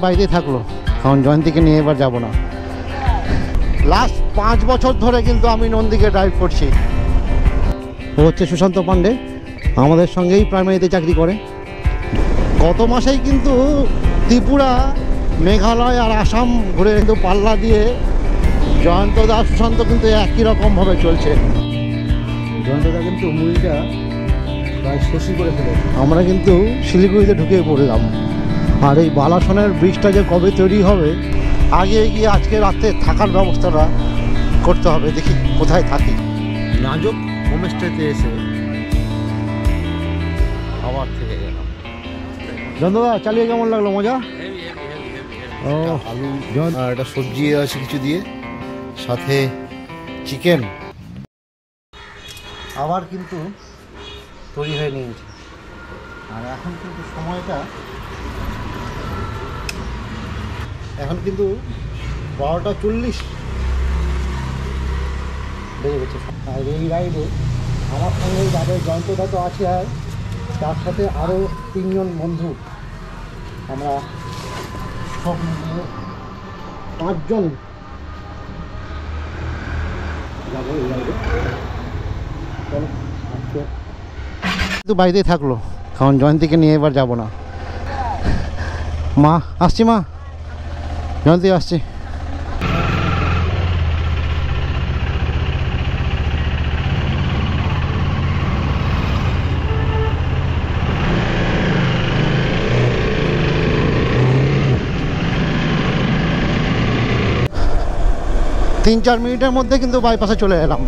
বাড়িতেই থাকলো, কারণ জয়ন্তীকে নিয়ে এবার যাব না। লাস্ট 5 বছর ধরে কিন্তু আমি নন্দীকে ড্রাইভ করছি। ও হচ্ছে সুশান্ত পান্ডে, আমাদের সঙ্গেই প্রাইমারিতে চাকরি করে। গত মাসেই কিন্তু ত্রিপুরা, মেঘালয় আর আসাম ঘুরে কিন্তু পাল্লা দিয়ে জয়ন্ত দা সুশান্ত কিন্তু একই রকমভাবে চলছে। জয়ন্ত দা কিন্তু মুড়িটা প্রায় শেষই করে ফেলেছে। আমরা কিন্তু শিলিগুড়িতে ঢুকে পড়লাম। আর এই বালাসনের ব্রিজটা যে কবে তৈরি হবে, আগে গিয়ে আজকে রাতে থাকার ব্যবস্থাটা করতে হবে। দেখি কোথায় থাকি। নাজক হোমস্টেতে এসে আবার থেকে গেলাম। জয়ন্তদা চালিয়ে কেমন লাগলো? মজা? ও আলু আর একটা সবজি আছে কিছু দিয়ে, সাথে চিকেন। আবার কিন্তু তৈরি হয়ে নিয়েছে। আর এখন কিন্তু সময়টা এখন কিন্তু 12:40 বেজে গেছে। আর এই রাইডে আমার সঙ্গে যাদের জয়ন্তদা তো আছে, আর তার সাথে আরও 3 জন বন্ধু, আমরা সব মিলিয়ে 5 জন যাবো এই রাইডে। চলো আজকে কিন্তু বাড়িতেই থাকলো, কারণ জয়ন্তীকে নিয়ে এবার যাব না। মা আসছি, মা জয়ন্তী আসছি। তিন 4 মিনিটের মধ্যে কিন্তু বাইপাসে চলে এলাম।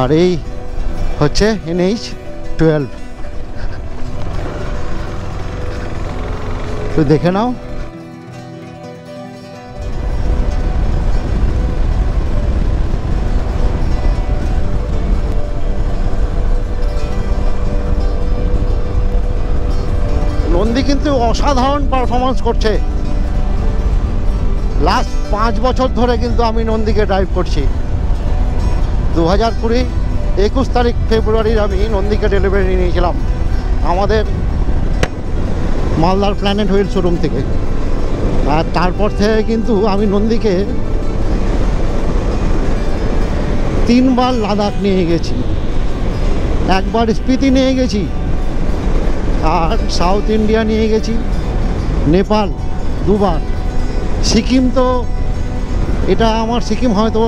আর এই হচ্ছে NH-12। তো দেখে নাও। নন্দী কিন্তু অসাধারণ পারফরমেন্স করছে। লাস্ট 5 বছর ধরে কিন্তু আমি নন্দীকে ড্রাইভ করছি। 2020 21 তারিখ ফেব্রুয়ারির আমি নন্দীকে ডেলিভারি নিয়েছিলাম আমাদের মালদার প্ল্যানেট হুইল শোরুম থেকে। আর তারপর থেকে কিন্তু আমি নন্দীকে 3 বার লাদাখ নিয়ে গেছি, একবার স্পিতি নিয়ে গেছি, আর সাউথ ইন্ডিয়া নিয়ে গেছি, নেপাল 2 বার। সিকিম তো এটা আমার সিকিম হয়তো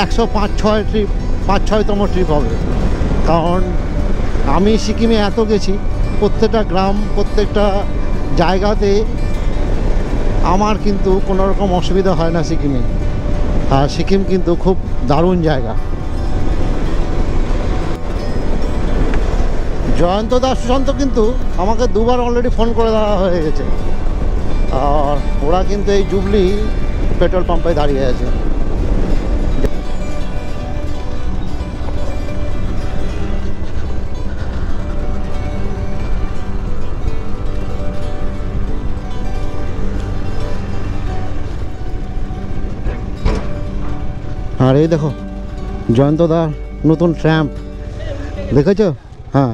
105-6তম ট্রিপ হবে, কারণ আমি সিকিমে এত গেছি, প্রত্যেকটা গ্রাম প্রত্যেকটা জায়গাতে আমার কিন্তু কোনো রকম অসুবিধা হয় না সিকিমে। আর সিকিম কিন্তু খুব দারুণ জায়গা। জয়ন্ত দাস সুশান্ত কিন্তু আমাকে 2 বার অলরেডি ফোন করে দেওয়া হয়ে গেছে। আর ওরা কিন্তু এই জুবলি পেট্রোল পাম্পে দাঁড়িয়ে আছে। আর এই দেখো জয়ন্তদার নতুন ট্র্যাম্প দেখেছো? হ্যাঁ,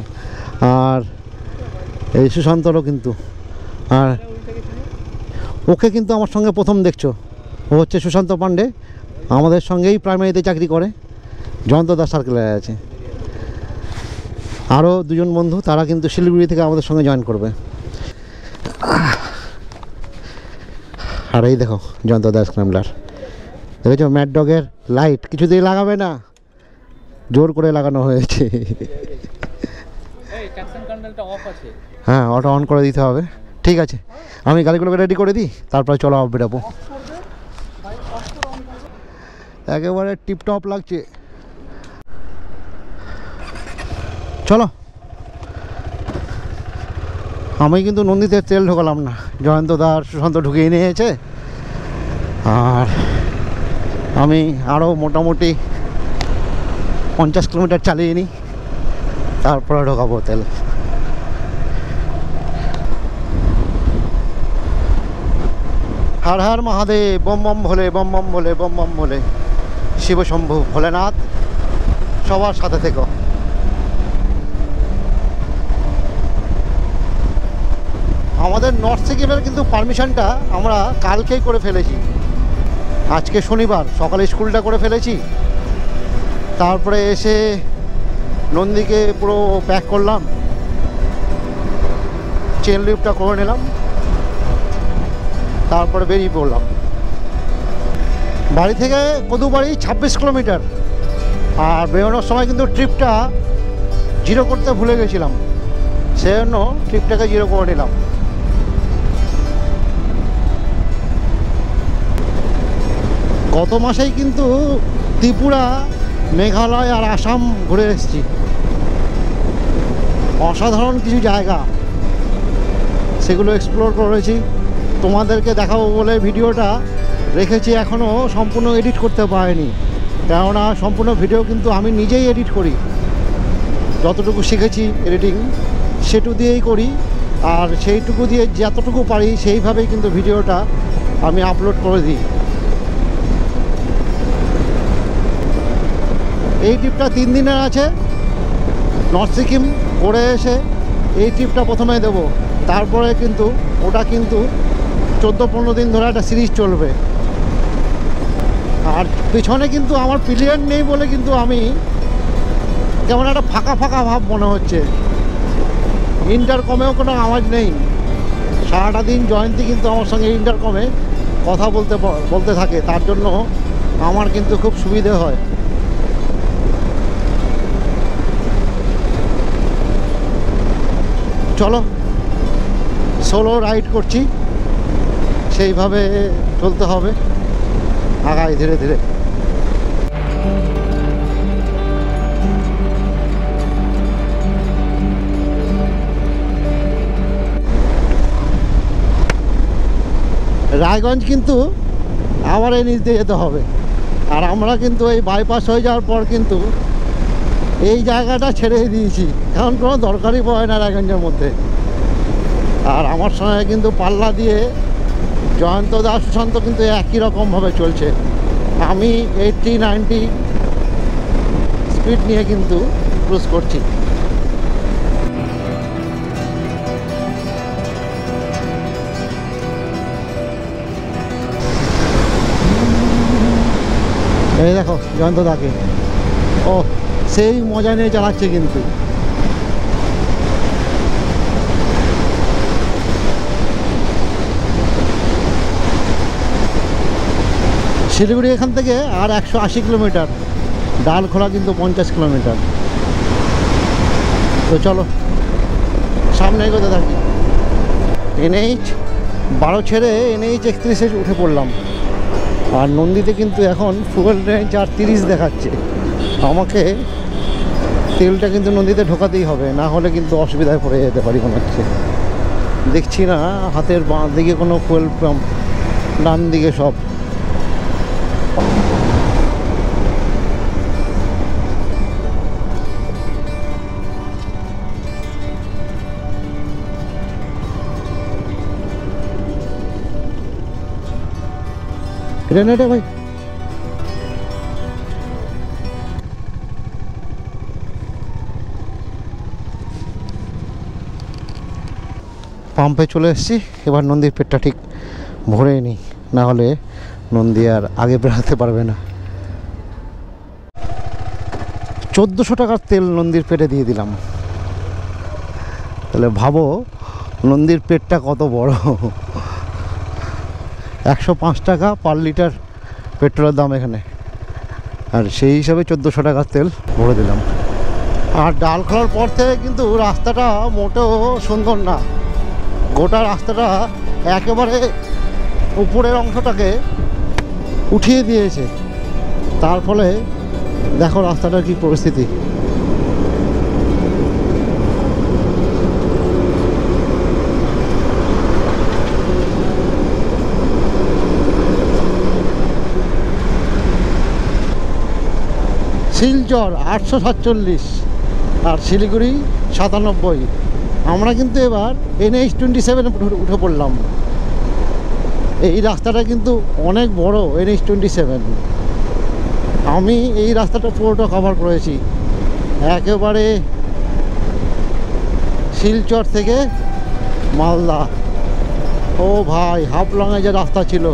আর এই সুশান্তরও কিন্তু। আর ওকে কিন্তু আমার সঙ্গে প্রথম দেখছো। ও হচ্ছে সুশান্ত পান্ডে, আমাদের সঙ্গেই প্রাইমারিতে চাকরি করে, জয়ন্তদা সার্কেলে আছে। আরও 2 জন বন্ধু, তারা কিন্তু শিলিগুড়ি থেকে আমাদের সঙ্গে জয়েন করবে। আর এই দেখো জয়ন্তদা স্ক্র্যাম্বলার দেখেছো? ম্যাড ডগের লাইট কিছুতেই লাগাবে না, জোর করে লাগানো হয়েছে। হ্যাঁ, অটো অন করে দিতে হবে। ঠিক আছে, আমি গাড়িগুলোকে রেডি করে দিই, তারপরে চলো বেরোবো। একেবারে টিপটপ লাগছে। চলো। আমি কিন্তু নন্দীতে তেল ঢোকালাম না, জয়ন্তদার সুশান্ত ঢুকিয়ে নিয়েছে। আর আমি আরও মোটামুটি 50 কিলোমিটার চালিয়ে নিই, তারপরে ঢোকাবো তেল। হর হর মহাদেব, বম বম ভোলে, বম বম ভোলে, বম বম ভোলে। শিব শম্ভু ভোলেনাথ সবার সাথে থেকো। আমাদের নর্থ সিকিমের কিন্তু পারমিশনটা আমরা কালকেই করে ফেলেছি। আজকে শনিবার সকালে স্কুলটা করে ফেলেছি, তারপরে এসে নন্দীকে পুরো প্যাক করলাম, চেন লিফটটা করে নিলাম, তারপরে বেরিয়ে পড়লাম। বাড়ি থেকে কদুবাড়ি 26 কিলোমিটার, আর বেরোনোর সময় কিন্তু ট্রিপটা জিরো করতে ভুলে গেছিলাম, সেজন্য ট্রিপটাকে জিরো করে নিলাম। গত মাসেই কিন্তু ত্রিপুরা, মেঘালয় আর আসাম ঘুরে এসেছি। অসাধারণ কিছু জায়গা, সেগুলো এক্সপ্লোর করেছি, তোমাদেরকে দেখাবো বলে ভিডিওটা রেখেছি। এখনও সম্পূর্ণ এডিট করতে পারিনি, কেননা সম্পূর্ণ ভিডিও কিন্তু আমি নিজেই এডিট করি। যতটুকু শিখেছি এডিটিং সেটুকু দিয়েই করি, আর সেইটুকু দিয়ে যতটুকু পারি সেইভাবেই কিন্তু ভিডিওটা আমি আপলোড করে দিই। এই ট্রিপটা 3 দিনের আছে, নর্থ সিকিম করে এসে এই ট্রিপটা প্রথমে দেব, তারপরে কিন্তু ওটা কিন্তু 14-15 দিন ধরে একটা সিরিজ চলবে। আর পিছনে কিন্তু আমার প্লেয়ার নেই বলে কিন্তু আমি কেমন একটা ফাঁকা ফাঁকা ভাব মনে হচ্ছে। ইন্টারকমেও কোনো আওয়াজ নেই। সারাটা দিন জয়ন্তী কিন্তু আমার সঙ্গে ইন্টারকমে কথা বলতে থাকে, তার জন্য আমার কিন্তু খুব সুবিধে হয়। চলো, সোলো রাইড করছি, সেইভাবে চলতে হবে, আগাই ধীরে ধীরে। রায়গঞ্জ কিন্তু আবার এই নিচ দিয়ে যেতে হবে, আর আমরা কিন্তু এই বাইপাস হয়ে যাওয়ার পর কিন্তু এই জায়গাটা ছেড়ে দিয়েছি, কারণ কোনো দরকারই পড়ে না রায়গঞ্জের মধ্যে। আর আমার সঙ্গে কিন্তু পাল্লা দিয়ে জয়ন্ত দাস সুশান্ত কিন্তু একই রকমভাবে চলছে। আমি 80-90 স্পিড নিয়ে কিন্তু ক্রুজ করছি। এই দেখো জয়ন্ত দাকে, ও সেই মজা নিয়ে চালাচ্ছে কিন্তু। শিলিগুড়ি এখান থেকে আর 180 কিলোমিটার, ডালখোলা কিন্তু 50 কিলোমিটার। তো চলো সামনে এগোতে থাকি। NH 12 ছেড়ে NH 31 উঠে পড়লাম। আর নন্দীতে কিন্তু এখন ফুয়েল রেঞ্জ আর 30 দেখাচ্ছে। আমাকে তেলটা কিন্তু নদীতে ঢোকাতেই হবে, না হলে কিন্তু অসুবিধায় পড়ে যেতে পারি মনে হচ্ছে। দেখছি না হাতের বাঁ দিকে কোনো ফুয়েল পাম্প, ডান দিকে সব। এটা না এটা ভাই, পাম্পে চলে এসেছি। এবার নন্দীর পেটটা ঠিক ভরে নিই, না হলে নন্দী আর আগে বেড়াতে পারবে না। 1400 টাকার তেল নন্দীর পেটে দিয়ে দিলাম। তাহলে ভাবো নন্দীর পেটটা কত বড়। 105 টাকা পার লিটার পেট্রোলের দাম এখানে, আর সেই হিসাবে 1400 টাকার তেল ভরে দিলাম। আর ডালখোলার পর থেকে কিন্তু রাস্তাটা মোটেও সুন্দর না। গোটা রাস্তাটা একেবারে উপরের অংশটাকে উঠিয়ে দিয়েছে, তার ফলে দেখো রাস্তাটার কি পরিস্থিতি। শিলচর 847 আর শিলিগুড়ি 97। আমরা কিন্তু এবার NH 27 উঠে পড়লাম। এই রাস্তাটা কিন্তু অনেক বড়, NH 27। আমি এই রাস্তাটা পুরোটা কভার করেছি, একেবারে শিলচর থেকে মালদা ও ভাই, হাফলংয়ে যে রাস্তা ছিল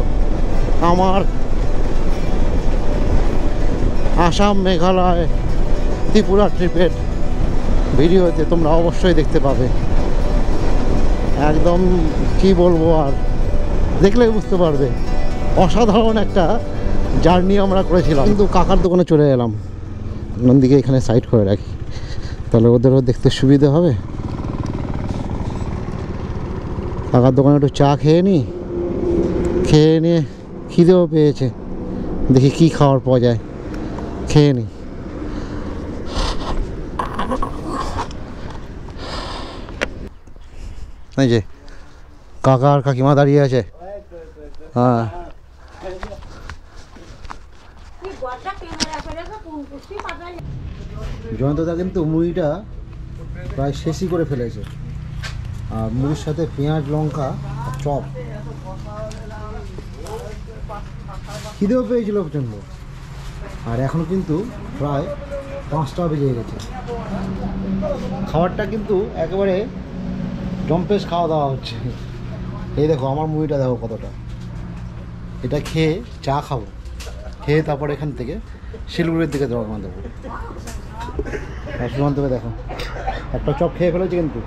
আমার আসাম, মেঘালয়, ত্রিপুরা ট্রিপের ভিডিওতে তোমরা অবশ্যই দেখতে পাবে। একদম কি বলবো, আর দেখলেই বুঝতে পারবে অসাধারণ একটা জার্নি আমরা করেছিলাম। কিন্তু কাকার দোকানে চলে এলাম, নন্দীকে এখানে সাইড করে রাখি, তাহলে ওদেরও দেখতে সুবিধা হবে। কাকার দোকানে একটু চা খেয়ে নিই, খেয়ে নিয়ে খিদেও পেয়েছে, দেখি কি খাওয়ার পাওয়া যায়, খেয়ে নিই। এই যে কাকা আর কাকিমা দাঁড়িয়ে আছে। হ্যাঁ, জয়ন্তদা কিন্তু মুড়িটা প্রায় শেষই করে ফেলেছে, আর মুড়ির সাথে পেঁয়াজ, লঙ্কা, চপ। খিদেও পেয়েছিল প্রচণ্ড, আর এখন কিন্তু প্রায় 5টা বেজে গেছে। খাবারটা কিন্তু একেবারে জম্পেশ খাওয়া দাওয়া হচ্ছে। এই দেখো আমার মুড়িটা দেখো কতটা। এটা খেয়ে চা খাবো, খেয়ে তারপর এখান থেকে শিলিগুড়ির দিকে রওনা দেবো। আর সুমন্তকে দেখো একটা চপ খেয়ে ফেলেছে, কিন্তু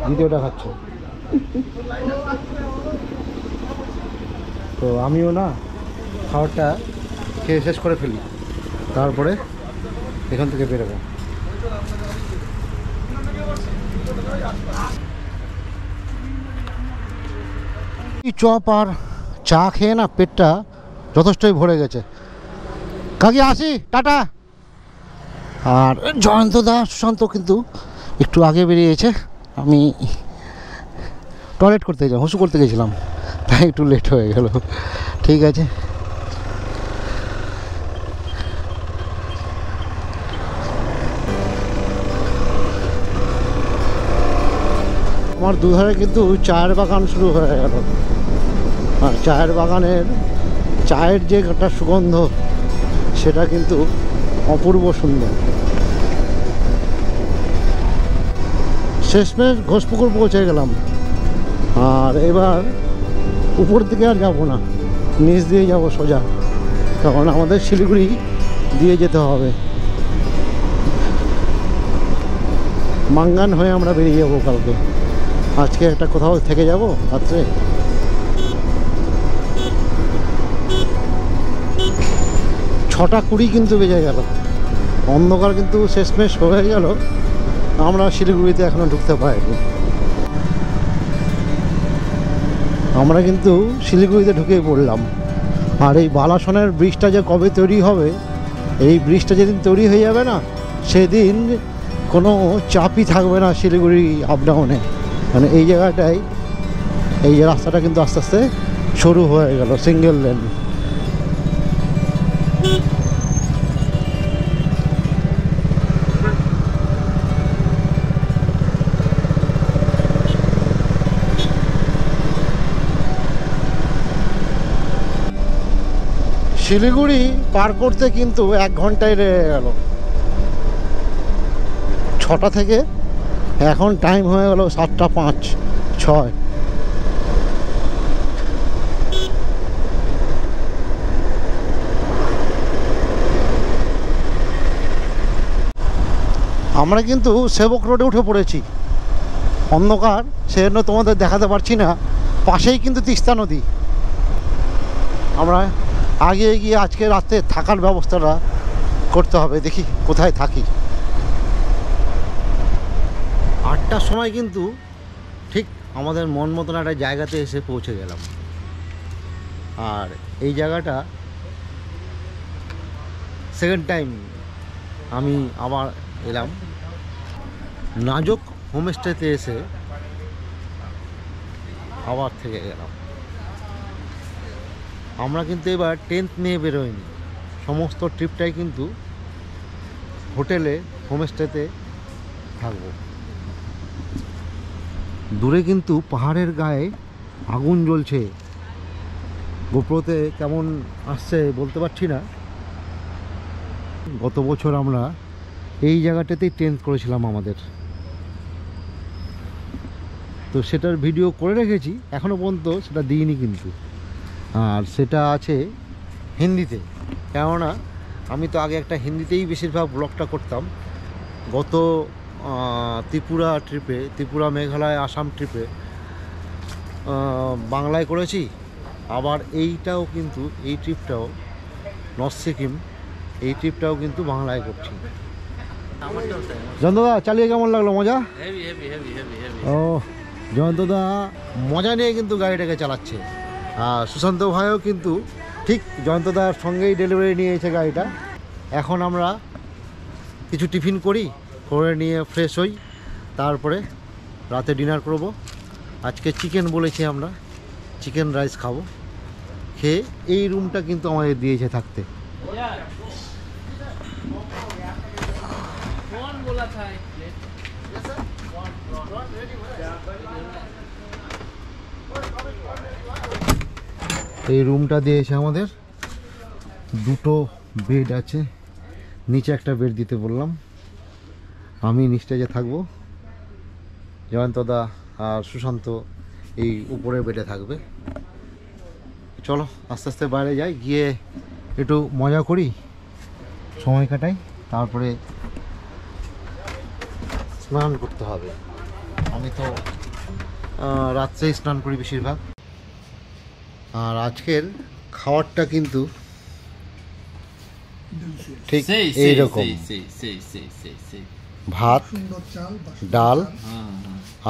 দ্বিতীয়টা খাচ্ছে। তো আমিও না খাবারটা খেয়ে শেষ করে ফেলি, তারপরে এখান থেকে বেরোবো। চপ আর চা খেয়ে না পেটটা যথেষ্টই ভরে গেছে। কাকি আসি, টাটা। আর জয়ন্তদা, সুশান্ত কিন্তু একটু আগে বেরিয়েছে। আমি টয়লেট করতে গেছিলাম, হুসু করতে গেছিলাম, তাই একটু লেট হয়ে গেল। ঠিক আছে, আমার দুধারে কিন্তু চায়ের বাগান শুরু হয়ে গেল। আর চায়ের বাগানের চায়ের যে একটা সুগন্ধ, সেটা কিন্তু অপূর্ব সুন্দর। শেষমেশ ঘোষপুকুর পৌঁছে গেলাম, আর এবার উপর দিকে আর যাবো না, নিচ দিয়ে যাব সোজা, কারণ আমাদের শিলিগুড়ি দিয়ে যেতে হবে। মাঙ্গান হয়ে আমরা বেরিয়ে যাবো কালকে। আজকে একটা কোথাও থেকে যাব রাত্রে। 6:20 কিন্তু বেজে গেল, অন্ধকার কিন্তু শেষমেশ হয়ে গেল। আমরা শিলিগুড়িতে এখনো ঢুকতে পারিনি। আমরা কিন্তু শিলিগুড়িতে ঢুকেই পড়লাম। আর এই বালাসনের ব্রিজটা যে কবে তৈরি হবে, এই ব্রিজটা যেদিন তৈরি হয়ে যাবে না, সেদিন কোনো চাপই থাকবে না শিলিগুড়ি আপ ডাউনে। মানে এই জায়গাটায় এই যে রাস্তাটা কিন্তু আস্তে আস্তে শুরু হয়ে গেল, সিঙ্গেল লেন। শিলিগুড়ি পার করতে কিন্তু 1 ঘন্টায় লেগে গেল। 6টা থেকে এখন টাইম হয়ে গেল 7:05-6। আমরা কিন্তু সেবক রোডে উঠে পড়েছি। অন্ধকার সেজন্য তোমাদের দেখাতে পারছি না, পাশেই কিন্তু তিস্তা নদী। আমরা আগে গিয়ে আজকে রাতে থাকার ব্যবস্থাটা করতে হবে, দেখি কোথায় থাকি। 8টার সময় কিন্তু ঠিক আমাদের মন মতন একটা জায়গাতে এসে পৌঁছে গেলাম। আর এই জায়গাটা সেকেন্ড টাইম আমি আবার এলাম। নাজক হোমস্টেতে এসে আবার থেকে গেলাম। আমরা কিন্তু এবার টেন্ট নিয়ে বেরোইনি, সমস্ত ট্রিপটাই কিন্তু হোটেলে, হোমস্টেতে থাকবো। দূরে কিন্তু পাহাড়ের গায়ে আগুন জ্বলছে। গোপ্রোতে কেমন আসছে বলতে পারছি না। গত বছর আমরা এই জায়গাটাতেই টেন্ট করেছিলাম আমাদের। তো সেটার ভিডিও করে রেখেছি, এখনও পর্যন্ত সেটা দিইনি কিন্তু। আর সেটা আছে হিন্দিতে, কেননা আমি তো আগে একটা হিন্দিতেই বেশিরভাগ ব্লগটা করতাম। গত ত্রিপুরা ট্রিপে, ত্রিপুরা মেঘালয় আসাম ট্রিপে বাংলায় করেছি। আবার এইটাও কিন্তু, এই ট্রিপটাও নর্থ সিকিম, এই ট্রিপটাও কিন্তু বাংলায় করছি। জয়ন্তদা চালিয়ে কেমন লাগলো? মজা? ও, জয়ন্তদা মজা নিয়ে কিন্তু গাড়িটাকে চালাচ্ছে। আর সুশান্ত ভাইও কিন্তু ঠিক জয়ন্তদার সঙ্গেই ডেলিভারি নিয়ে এসে গাড়িটা। এখন আমরা কিছু টিফিন করি, করে নিয়ে ফ্রেশ হই, তারপরে রাতে ডিনার করব। আজকে চিকেন বলেছি আমরা, চিকেন রাইস খাবো। খেয়ে এই রুমটা কিন্তু আমাদের দিয়েছে থাকতে। এই রুমটা দিয়েছে আমাদের, দুটো বেড আছে, নিচে একটা বেড দিতে বললাম। আমি নিচে থাকবো, জয়ন্তদা আর সুশান্ত এই উপরে বেডে থাকবে। চলো আস্তে আস্তে বাইরে যাই, গিয়ে একটু মজা করি, সময় কাটাই, তারপরে স্নান করতে হবে। আমি তো রাত্রেই স্নান করি বেশিরভাগ। আর আজকের খাবারটা কিন্তু ঠিক এইরকম, ভাত, ডাল,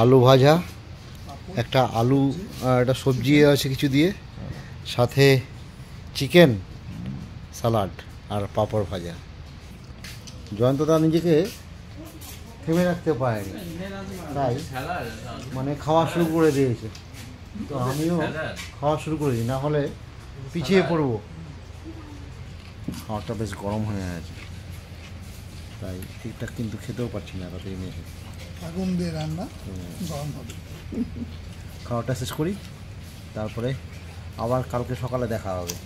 আলু ভাজা, একটা আলু, একটা সবজি আছে কিছু দিয়ে, সাথে চিকেন, সালাড আর পাঁপড় ভাজা। জয়ন্তদা নিজেকে থেমে রাখতে পারেনি, তাই মানে খাওয়া শুরু করে দিয়েছে। তো আমিও খাওয়া শুরু করেছি, না হলে পিছিয়ে পড়বো। খাওয়াটা বেশ গরম হয়ে আছে, তাই ঠিকঠাক কিন্তু খেতেও পারছি না। রাতে এনে আগুন দিয়ে রান্না, গরম হবে। খাওয়াটা শেষ করি, তারপরে আবার কালকে সকালে দেখা হবে।